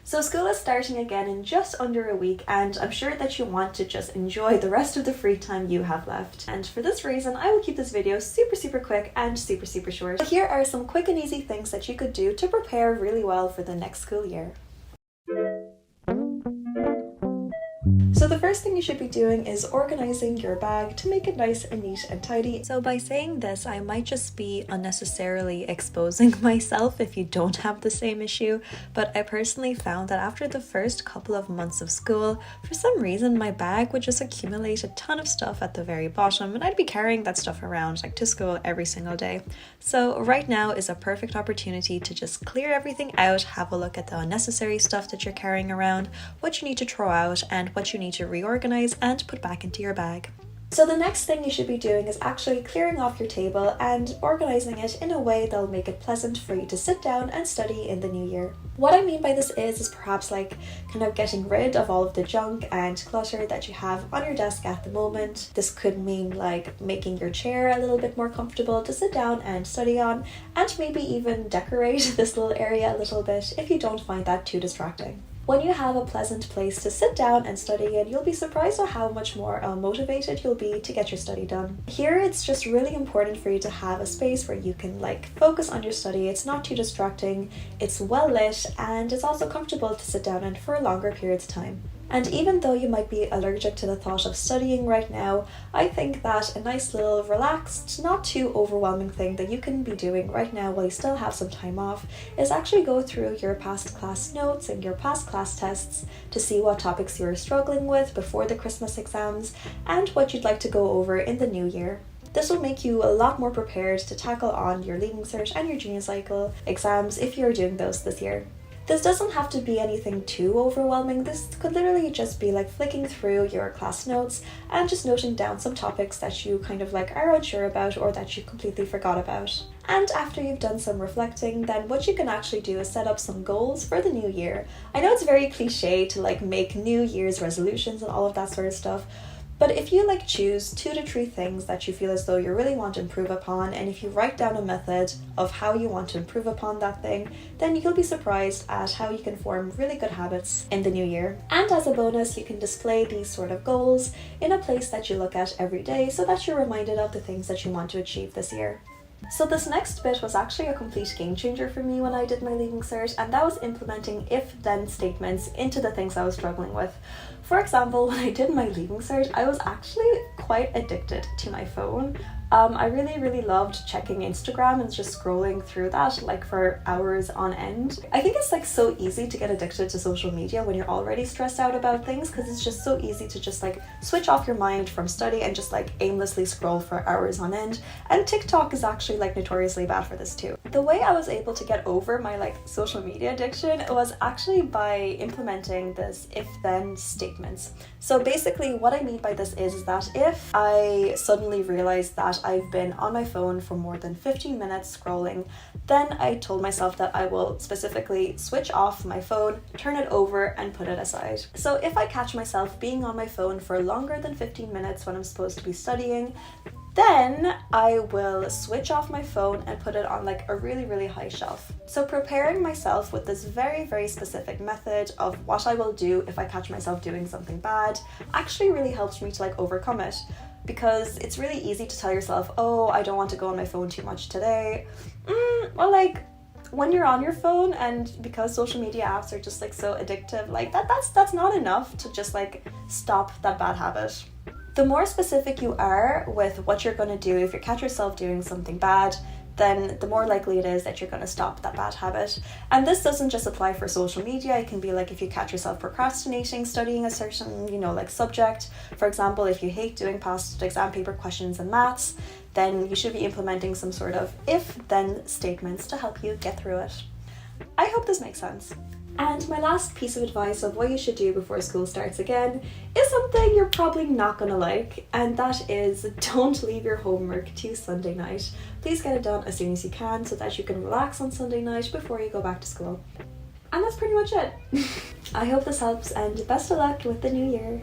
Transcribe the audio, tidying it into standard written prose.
So school is starting again in just under a week, and I'm sure that you want to just enjoy the rest of the free time you have left. And for this reason, I will keep this video super quick and super short. So here are some quick and easy things that you could do to prepare really well for the next school year. So the first thing you should be doing is organizing your bag to make it nice and neat and tidy. So by saying this, I might just be unnecessarily exposing myself if you don't have the same issue, but I personally found that after the first couple of months of school, for some reason my bag would just accumulate a ton of stuff at the very bottom, and I'd be carrying that stuff around like to school every single day. So right now is a perfect opportunity to just clear everything out, have a look at the unnecessary stuff that you're carrying around, what you need to throw out, and what you need to reorganize and put back into your bag. So the next thing you should be doing is actually clearing off your table and organizing it in a way that'll make it pleasant for you to sit down and study in the new year. What I mean by this is perhaps like kind of getting rid of all of the junk and clutter that you have on your desk at the moment. This could mean like making your chair a little bit more comfortable to sit down and study on, and maybe even decorate this little area a little bit if you don't find that too distracting. When you have a pleasant place to sit down and study in, you'll be surprised at how much more motivated you'll be to get your study done. Here, it's just really important for you to have a space where you can like focus on your study. It's not too distracting, it's well lit, and it's also comfortable to sit down in for longer periods of time. And even though you might be allergic to the thought of studying right now, I think that a nice little relaxed, not too overwhelming thing that you can be doing right now while you still have some time off is actually go through your past class notes and your past class tests to see what topics you were struggling with before the Christmas exams and what you'd like to go over in the new year. This will make you a lot more prepared to tackle on your Leaving Cert and your Junior Cycle exams if you're doing those this year. This doesn't have to be anything too overwhelming. This could literally just be like flicking through your class notes and just noting down some topics that you kind of like are unsure about or that you completely forgot about. And after you've done some reflecting, then what you can actually do is set up some goals for the new year. I know it's very cliche to like make New Year's resolutions and all of that sort of stuff, but if you like choose 2 to 3 things that you feel as though you really want to improve upon, and if you write down a method of how you want to improve upon that thing, then you'll be surprised at how you can form really good habits in the new year. And as a bonus, you can display these sort of goals in a place that you look at every day so that you're reminded of the things that you want to achieve this year. So this next bit was actually a complete game changer for me when I did my Leaving Cert, and that was implementing if-then statements into the things I was struggling with. For example, when I did my Leaving Cert, I was actually quite addicted to my phone. I really loved checking Instagram and just scrolling through that like for hours on end. I think it's like so easy to get addicted to social media when you're already stressed out about things, because it's just so easy to just like switch off your mind from study and just like aimlessly scroll for hours on end. And TikTok is actually like notoriously bad for this too. The way I was able to get over my like social media addiction was actually by implementing this if-then statements. So basically what I mean by this is that if I suddenly realize that I've been on my phone for more than 15 minutes scrolling, then I told myself that I will specifically switch off my phone, turn it over, and put it aside. So if I catch myself being on my phone for longer than 15 minutes when I'm supposed to be studying, then I will switch off my phone and put it on like a really high shelf. So preparing myself with this very specific method of what I will do if I catch myself doing something bad actually really helped me to like overcome it. Because it's really easy to tell yourself, oh, I don't want to go on my phone too much today. Well, like when you're on your phone, and because social media apps are just like so addictive, like that's not enough to just like stop that bad habit. The more specific you are with what you're going to do if you catch yourself doing something bad, then the more likely it is that you're going to stop that bad habit. And this doesn't just apply for social media. It can be like if you catch yourself procrastinating studying a certain, like subject. For example, if you hate doing past exam paper questions in maths, then you should be implementing some sort of if-then statements to help you get through it. I hope this makes sense. And my last piece of advice of what you should do before school starts again is something you're probably not going to like, and that is don't leave your homework to Sunday night. Please get it done as soon as you can so that you can relax on Sunday night before you go back to school. And that's pretty much it. I hope this helps, and best of luck with the new year.